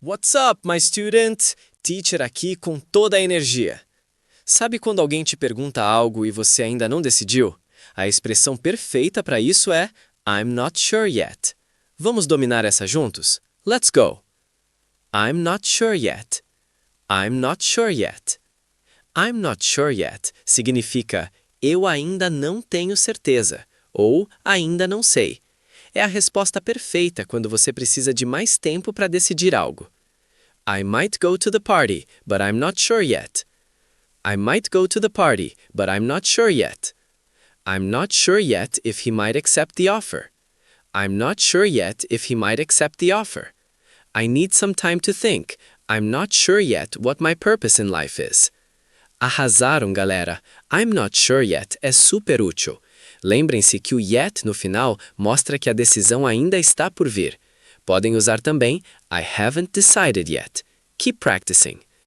What's up, my student? Teacher aqui com toda a energia. Sabe quando alguém te pergunta algo e você ainda não decidiu? A expressão perfeita para isso é I'm not sure yet. Vamos dominar essa juntos? Let's go! I'm not sure yet. I'm not sure yet. I'm not sure yet significa eu ainda não tenho certeza ou ainda não sei. É a resposta perfeita quando você precisa de mais tempo para decidir algo. I might go to the party, but I'm not sure yet. I might go to the party, but I'm not sure yet. I'm not sure yet if he might accept the offer. I'm not sure yet if he might accept the offer. I need some time to think. I'm not sure yet what my purpose in life is. Arrasaram, galera! I'm not sure yet é super útil. Lembrem-se que o yet no final mostra que a decisão ainda está por vir. Podem usar também I haven't decided yet. Keep practicing.